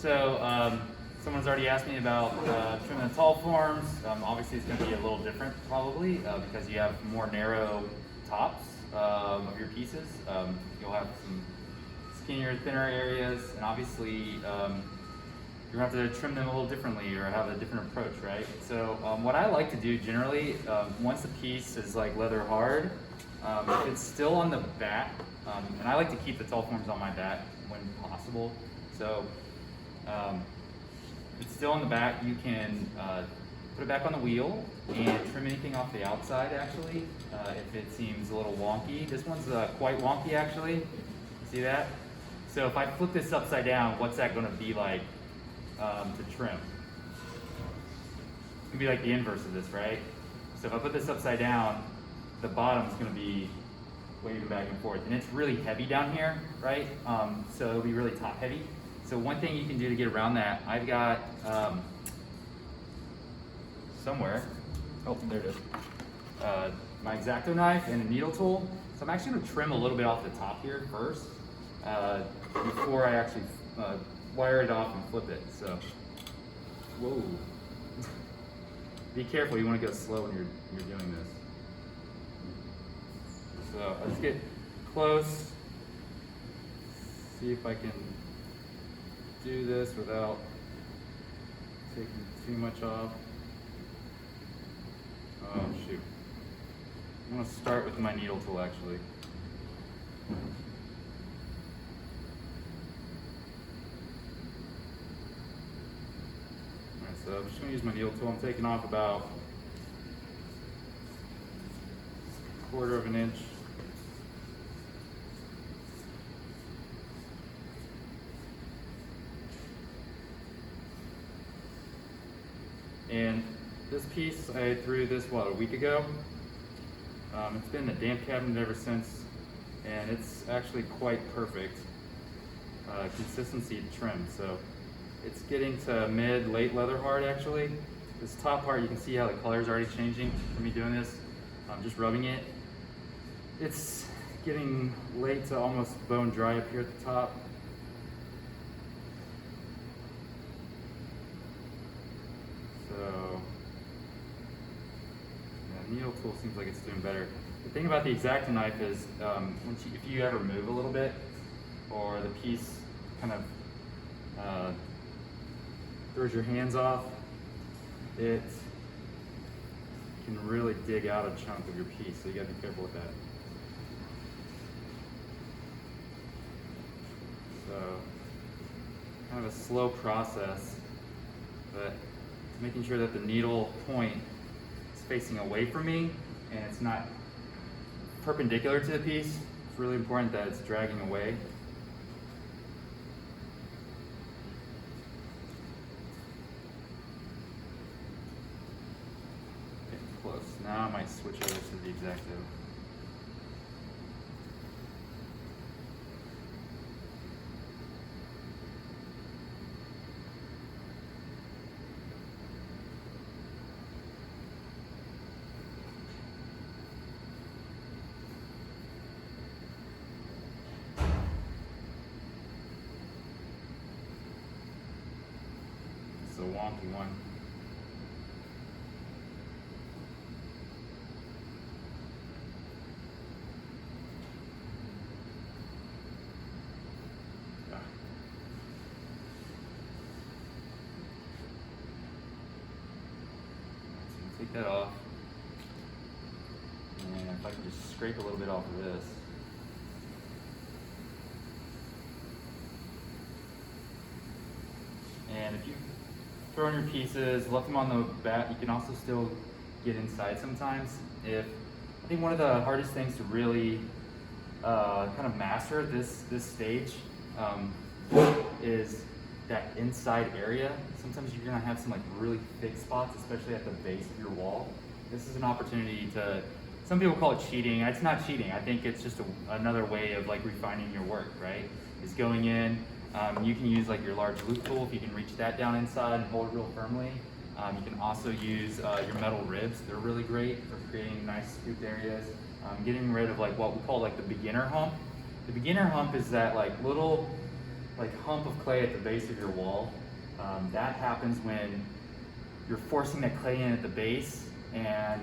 So someone's already asked me about trimming the tall forms. Obviously it's going to be a little different probably because you have more narrow tops of your pieces. You'll have some skinnier, thinner areas, and obviously you're going to have to trim them a little differently or have a different approach, right? So what I like to do generally, once the piece is like leather hard, if it's still on the back, and I like to keep the tall forms on my back when possible. So if it's still on the back, you can put it back on the wheel and trim anything off the outside actually, if it seems a little wonky. This one's quite wonky actually, see that? So if I flip this upside down, what's that gonna be like to trim? It's gonna be like the inverse of this, right? So if I put this upside down, the bottom's gonna be waving back and forth. And it's really heavy down here, right? So it'll be really top heavy. So one thing you can do to get around that, I've got somewhere, oh, there it is, my X-Acto knife and a needle tool. So I'm actually gonna trim a little bit off the top here first, before I actually wire it off and flip it. So, whoa. Be careful, you wanna go slow when you're doing this. So let's get close, see if I can do this without taking too much off. Oh shoot. I'm gonna start with my needle tool actually. Alright, so I'm just gonna use my needle tool. I'm taking off about 1/4 of an inch. And this piece, I threw this, what, a week ago? It's been in the damp cabinet ever since, and it's actually quite perfect consistency to trim. So it's getting to mid, late leather hard actually. This top part, you can see how the color is already changing from me doing this. I'm just rubbing it. It's getting late to almost bone dry up here at the top. So, yeah, needle tool seems like it's doing better. The thing about the X-Acto knife is, if you ever move a little bit, or the piece kind of throws your hands off, it can really dig out a chunk of your piece, so you gotta be careful with that. So, kind of a slow process, but making sure that the needle point is facing away from me and it's not perpendicular to the piece. It's really important that it's dragging away. Getting close. Now I might switch over to the X-Acto. It's a wonky one. Take that off, and if I can just scrape a little bit off of this. And if you throw in your pieces, left them on the back, you can also still get inside sometimes. I think one of the hardest things to really kind of master this stage is that inside area. Sometimes you're gonna have some like really thick spots, especially at the base of your wall. This is an opportunity to, some people call it cheating. It's not cheating. I think it's just another way of like refining your work, right? Is going in, you can use like your large loop tool if you can reach that down inside and hold it real firmly. You can also use your metal ribs. They're really great for creating nice scooped areas. Getting rid of like what we call like the beginner hump. The beginner hump is that like little like hump of clay at the base of your wall. That happens when you're forcing that clay in at the base, and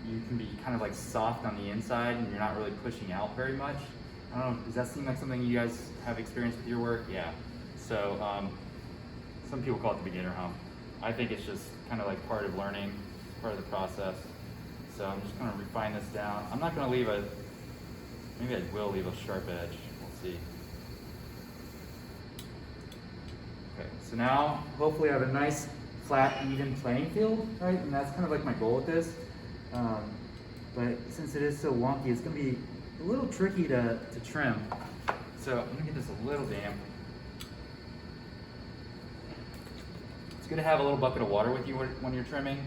you can be kind of like soft on the inside and you're not really pushing out very much. I don't know, does that seem like something you guys have experience with your work? Yeah. So some people call it the beginner hump. I think it's just kind of like part of learning, part of the process. So I'm just gonna refine this down. I'm not gonna leave maybe I will leave a sharp edge, we'll see. Okay, so now hopefully I have a nice flat, even playing field, right? And that's kind of like my goal with this. But since it is so wonky, it's gonna be a little tricky to trim. So I'm gonna get this a little damp. It's good to have a little bucket of water with you when you're trimming.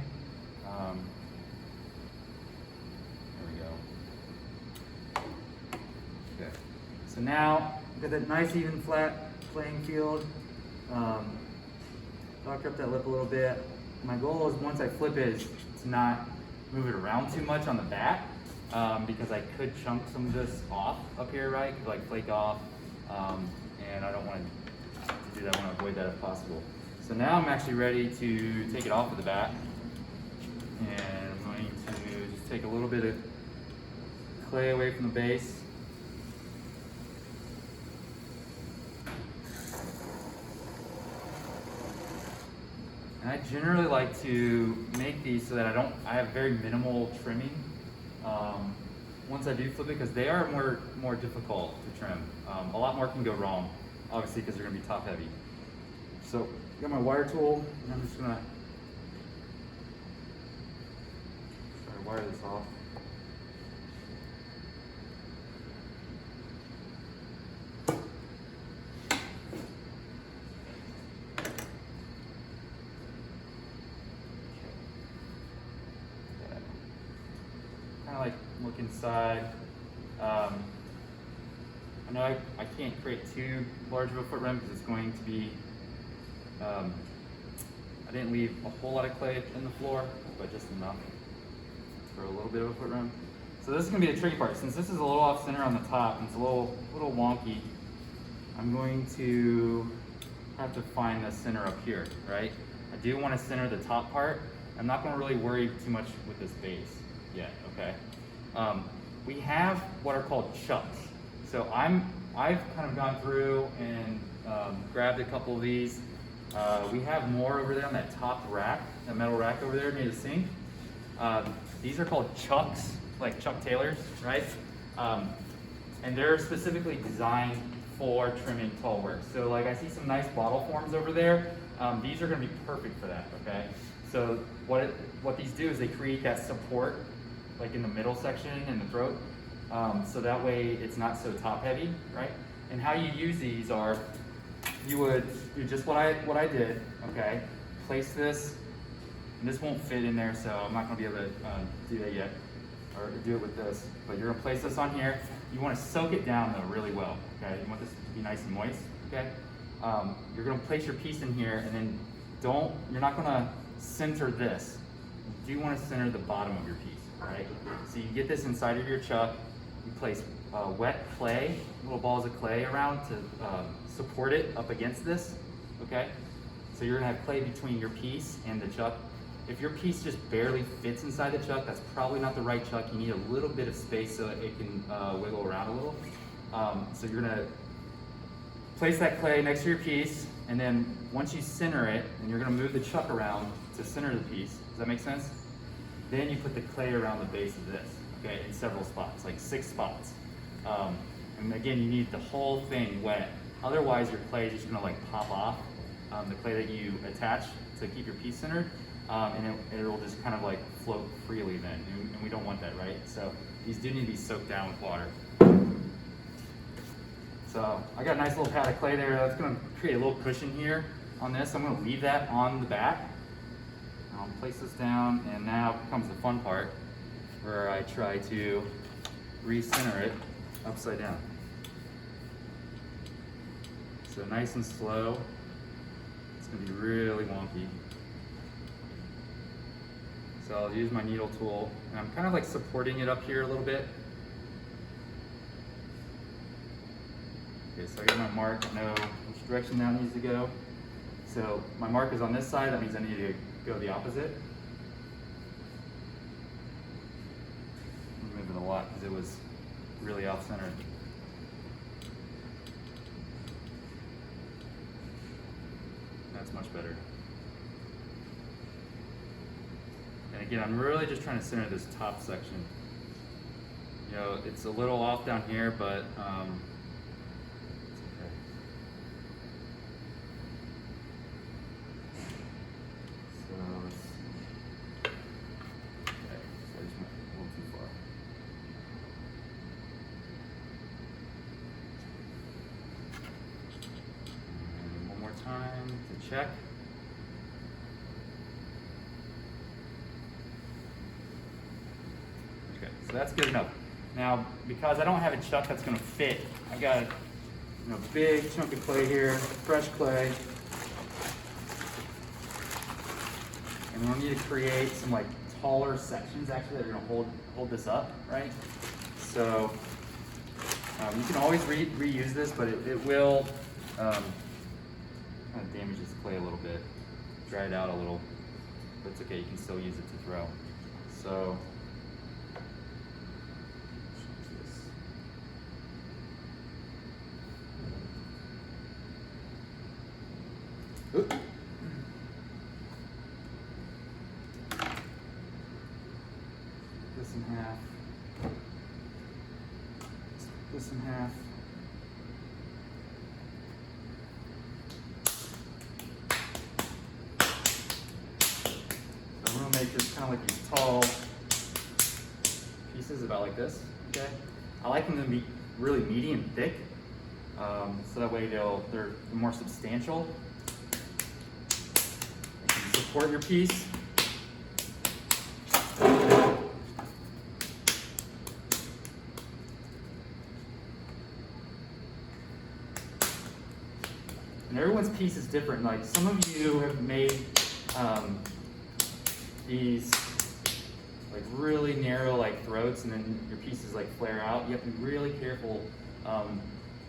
There we go. Okay. So now, we've got that nice, even, flat playing field. Doctor up that lip a little bit. My goal is once I flip it is to not move it around too much on the back because I could chunk some of this off up here, right? Could like flake off, and I don't want to do that. I want to avoid that if possible. So now I'm actually ready to take it off of the bat, and I'm going to just take a little bit of clay away from the base. And I generally like to make these so that I have very minimal trimming once I do flip it, because they are more difficult to trim. A lot more can go wrong, obviously, because they're gonna be top heavy. So, got my wire tool, and I'm just gonna try to wire this off. Like look inside. I know I can't create too large of a foot rim because it's going to be, I didn't leave a whole lot of clay in the floor, but just enough for a little bit of a foot rim. So this is going to be the tricky part. Since this is a little off center on the top and it's a little wonky, I'm going to have to find the center up here, right? I do want to center the top part. I'm not going to really worry too much with this base yet, okay? We have what are called chucks. So I've kind of gone through and grabbed a couple of these. We have more over there on that top rack, that metal rack over there near the sink. These are called chucks, like Chuck Taylors, right? And they're specifically designed for trimming tall work. So like I see some nice bottle forms over there. These are gonna be perfect for that, okay? So what these do is they create that support like in the middle section and the throat, so that way it's not so top heavy, right? And how you use these are, you would do just what I did, okay? Place this, and this won't fit in there, so I'm not gonna be able to do that yet, or do it with this, but you're gonna place this on here. You wanna soak it down though really well, okay? You want this to be nice and moist, okay? You're gonna place your piece in here, and then you're not gonna center this. You do wanna center the bottom of your piece. Right? So you get this inside of your chuck, you place wet clay, little balls of clay around to support it up against this, okay? So you're gonna have clay between your piece and the chuck. If your piece just barely fits inside the chuck, that's probably not the right chuck. You need a little bit of space so that it can wiggle around a little. So you're gonna place that clay next to your piece, and then once you center it, and you're gonna move the chuck around to center the piece. Does that make sense? Then you put the clay around the base of this, okay, in several spots, like 6 spots. And again, you need the whole thing wet. Otherwise, your clay is just gonna like pop off, the clay that you attach to keep your piece centered, and it'll just kind of like float freely then, and we don't want that, right? So these do need to be soaked down with water. So I got a nice little pad of clay there. That's gonna create a little cushion here on this. I'm gonna leave that on the back. I'll place this down, and now comes the fun part where I try to recenter it upside down. So nice and slow. It's gonna be really wonky. So I'll use my needle tool, and I'm kind of like supporting it up here a little bit. Okay, so I got my mark, I know which direction that needs to go. So my mark is on this side, that means I need to go the opposite. I'm moving a lot because it was really off-center. That's much better. And again, I'm really just trying to center this top section. You know, it's a little off down here, but it's okay. So okay, so I just went a little too far. And one more time to check. Okay, so that's good enough. Now, because I don't have a chuck that's going to fit, I got a big chunk of clay here, fresh clay. And we'll need to create some like taller sections actually that are going to hold this up, right? So you can always reuse this, but it will kind of damage this clay a little bit, dry it out a little, but it's okay, you can still use it to throw. So oop. This in half. This in half. So I'm going to make this kind of like these tall pieces about like this. Okay. I like them to be really meaty and thick, so that way they're more substantial. Support your piece. And everyone's piece is different. Like some of you have made these like really narrow like throats, and then your pieces like flare out. You have to be really careful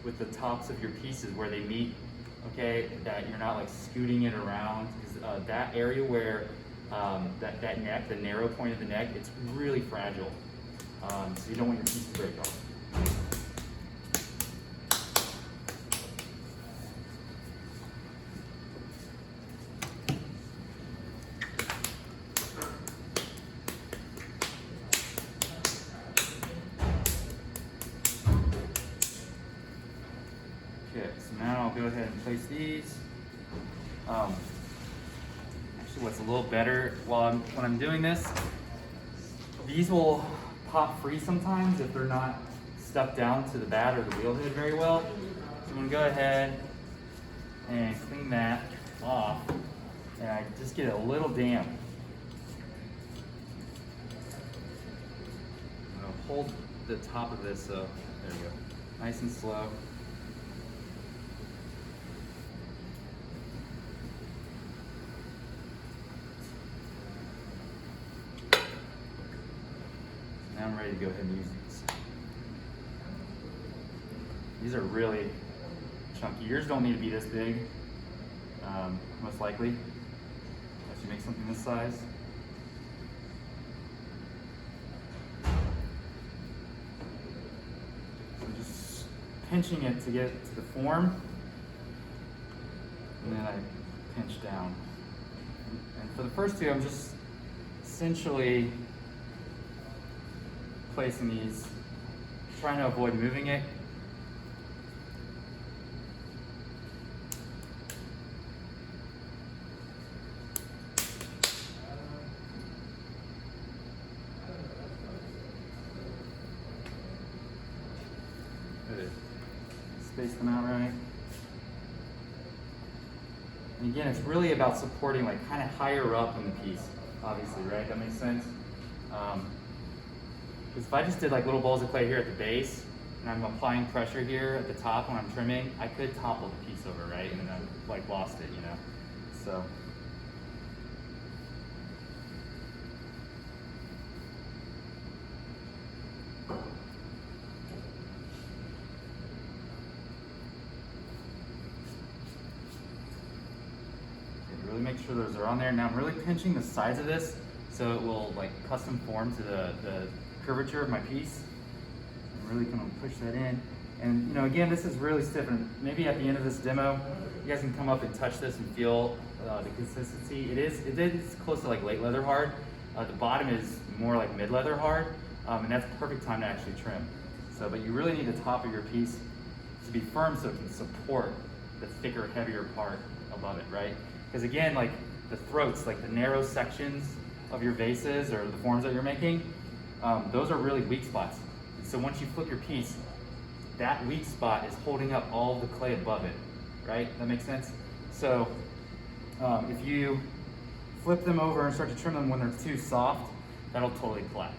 with the tops of your pieces where they meet. Okay, that you're not like scooting it around, because that area where that neck, the narrow point of the neck, it's really fragile. So you don't want your piece to break off. Okay, so now I'll go ahead and place these. Actually, what's a little better when I'm doing this, these will pop free sometimes if they're not stuck down to the bat or the wheel head very well. So I'm going to go ahead and clean that off, and I just get it a little damp. I'm going to hold the top of this up. There we go. Nice and slow. Now I'm ready to go ahead and use these. These are really chunky. Yours don't need to be this big, most likely, unless you make something this size. So I'm just pinching it to get to the form, and then I pinch down. And for the first two, I'm just essentially placing these, trying to avoid moving it. Good. Space them out right. And again, it's really about supporting like kind of higher up in the piece, obviously, right? That makes sense? Because if I just did like little balls of clay here at the base, and I'm applying pressure here at the top when I'm trimming, I could topple the piece over, right? And then I've like lost it, you know? So. Really make sure those are on there. Now I'm really pinching the sides of this so it will like custom form to the curvature of my piece. I'm really gonna push that in. And you know, again, this is really stiff, and maybe at the end of this demo, you guys can come up and touch this and feel the consistency. It is close to like late leather hard. The bottom is more like mid leather hard, and that's the perfect time to actually trim. So, but you really need the top of your piece to be firm so it can support the thicker, heavier part above it, right? Because again, like the throats, like the narrow sections of your vases or the forms that you're making, those are really weak spots. So once you flip your piece, that weak spot is holding up all the clay above it, right? That makes sense? So if you flip them over and start to trim them when they're too soft, that'll totally collapse.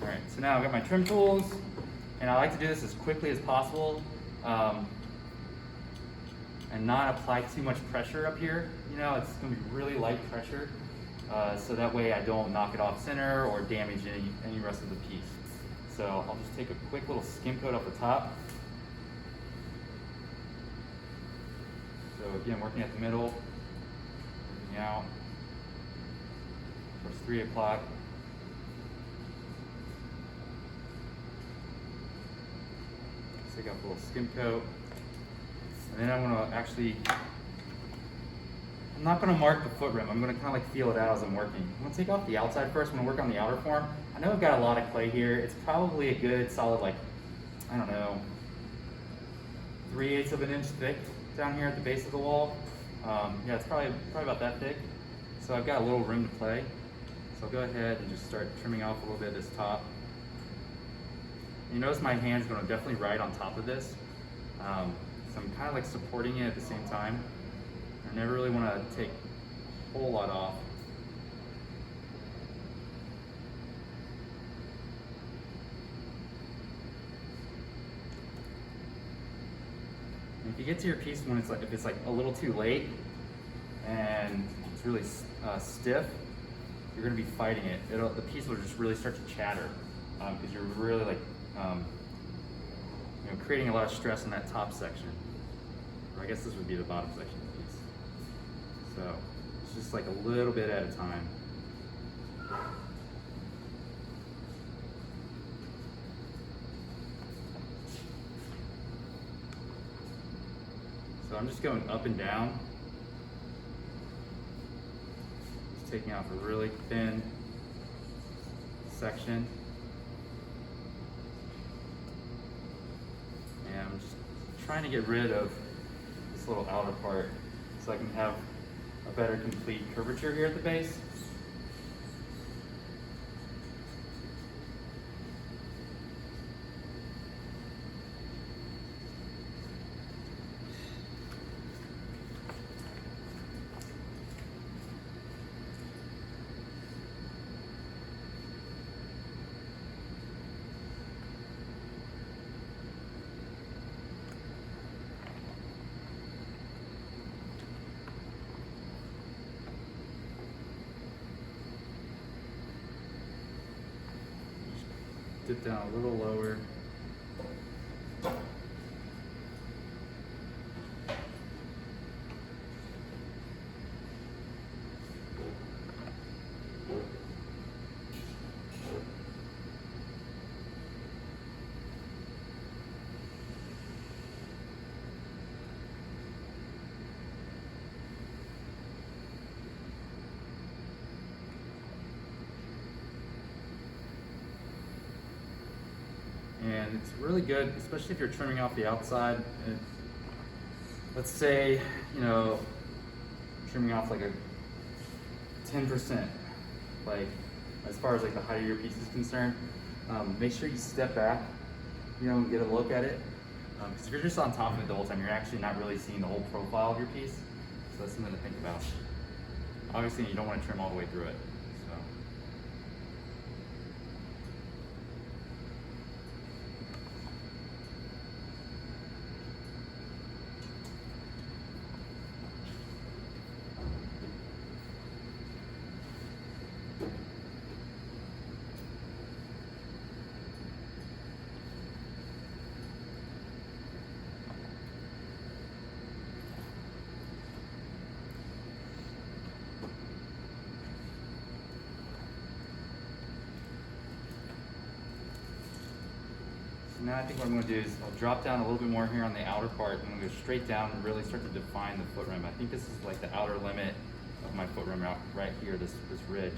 All right, so now I've got my trim tools, and I like to do this as quickly as possible and not apply too much pressure up here. You know, it's gonna be really light pressure, so that way I don't knock it off center or damage any rest of the piece. So I'll just take a quick little skim coat off the top. So again, working at the middle, working out towards 3 o'clock. Take off a little skim coat, and then I'm gonna actually, I'm not gonna mark the foot rim. I'm gonna kind of like feel it out as I'm working. I'm gonna take off the outside first. I'm gonna work on the outer form. I know I've got a lot of clay here. It's probably a good solid, like, I don't know, 3/8 of an inch thick down here at the base of the wall. Yeah, it's probably about that thick. So I've got a little room to play. So I'll go ahead and just start trimming off a little bit of this top. You notice my hand's going to definitely ride on top of this. So I'm kind of like supporting it at the same time. I never really want to take a whole lot off. And if you get to your piece when it's like, if it's like a little too late and it's really stiff, you're going to be fighting it. The piece will just really start to chatter because you're really like you know, creating a lot of stress in that top section. Or I guess this would be the bottom section of the piece. So it's just like a little bit at a time. So I'm just going up and down. Just taking off a really thin section. And I'm just trying to get rid of this little outer part so I can have a better complete curvature here at the base. Dip down a little lower. And it's really good, especially if you're trimming off the outside. And let's say, you know, trimming off like a 10%, like as far as like the height of your piece is concerned. Make sure you step back, you know, and get a look at it. Because if you're just on top of it the whole time, you're actually not really seeing the whole profile of your piece. So that's something to think about. Obviously, you don't want to trim all the way through it. now I think what I'm going to do is I'll drop down a little bit more here on the outer part. I'm going to go straight down and really start to define the foot rim. I think this is like the outer limit of my foot rim out right here, this ridge.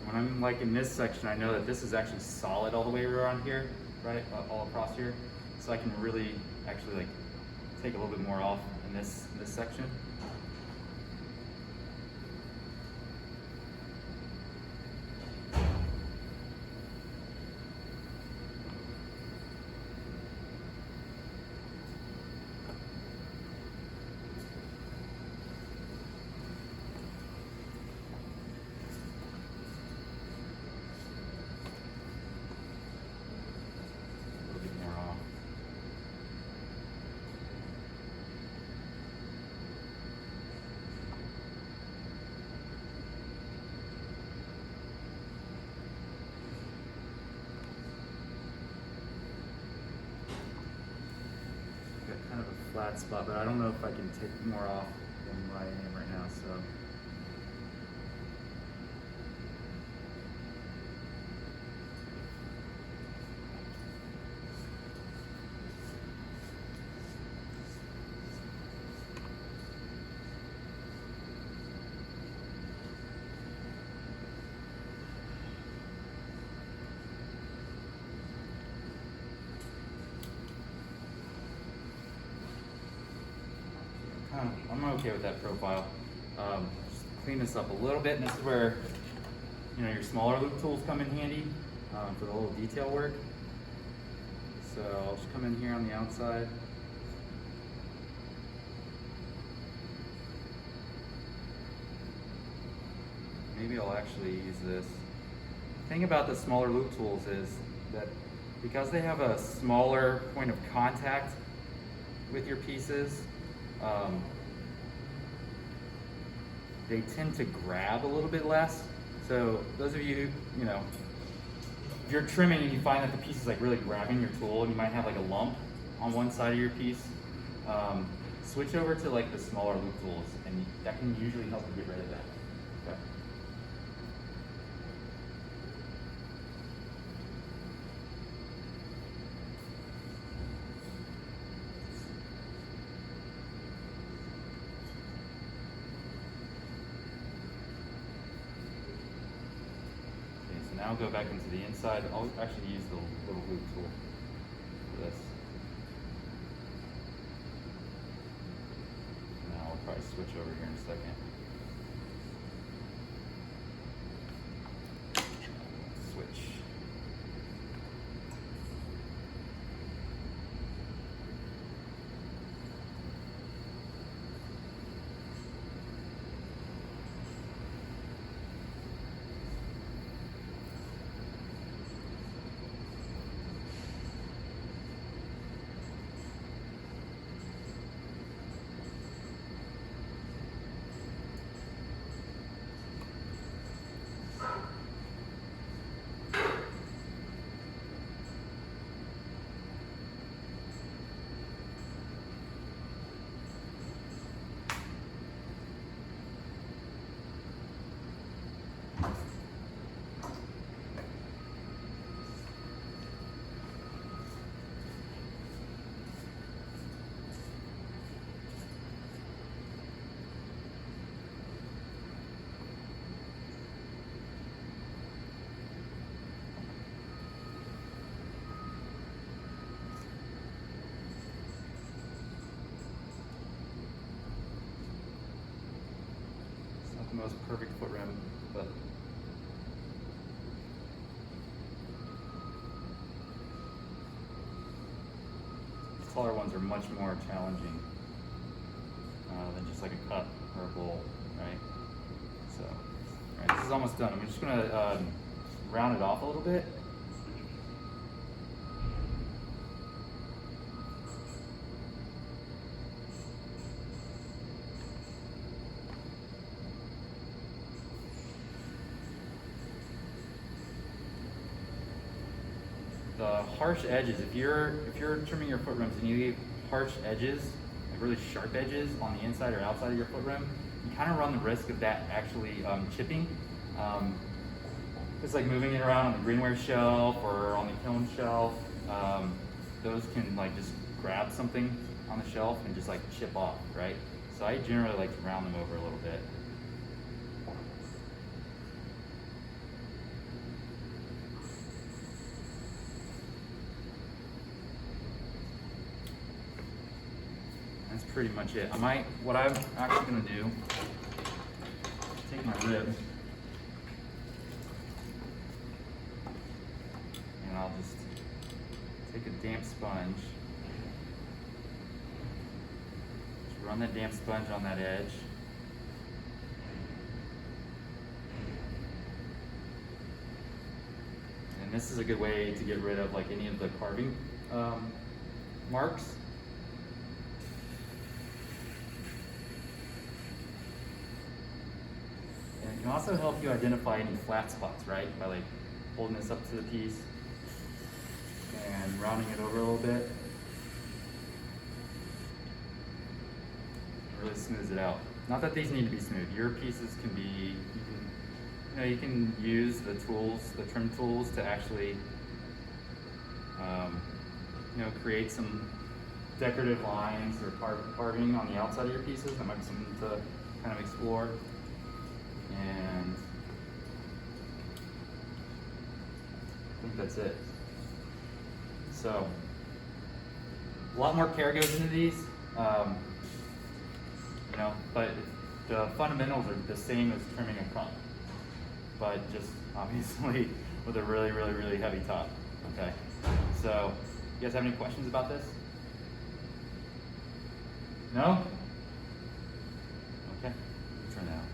When I'm like in this section, I know that this is actually solid all the way around here, right, all across here. So I can really actually like take a little bit more off in this section. Kind of a flat spot, but I don't know if I can take more off than what I am right now, so. I'm okay with that profile. Just clean this up a little bit, and this is where your smaller loop tools come in handy for the little detail work. So I'll just come in here on the outside. Maybe I'll actually use this. The thing about the smaller loop tools is that because they have a smaller point of contact with your pieces, they tend to grab a little bit less. So those of you, if you're trimming and you find that the piece is like really grabbing your tool and you might have like a lump on one side of your piece, switch over to like the smaller loop tools, and that can usually help you get rid of that. Okay. Now go back into the inside. I'll actually use the little loop tool for this. Now I'll probably switch over here in a second. Switch. The most perfect foot rim, but taller ones are much more challenging than just like a cup or a bowl, right? So, all right, this is almost done. I'm just gonna round it off a little bit. The harsh edges, if you're trimming your foot rims and you leave harsh edges, like really sharp edges on the inside or outside of your foot rim, you kind of run the risk of that actually chipping. It's like moving it around on the greenware shelf or on the kiln shelf. Those can like just grab something on the shelf and just like chip off, right? So I generally like to round them over a little bit. That's pretty much it. What I'm actually gonna do, take my rib, and I'll just take a damp sponge, just run that damp sponge on that edge. And this is a good way to get rid of like any of the carving marks. And it can also help you identify any flat spots, right? By like holding this up to the piece and rounding it over a little bit. It really smooths it out. Not that these need to be smooth. Your pieces can be, you can use the tools, the trim tools to actually, create some decorative lines or carving on the outside of your pieces. That might be something to kind of explore. And I think that's it. So, a lot more care goes into these, but the fundamentals are the same as trimming a crump, but just obviously with a really, really, really heavy top. Okay. So, you guys have any questions about this? No? Okay. Turn it out.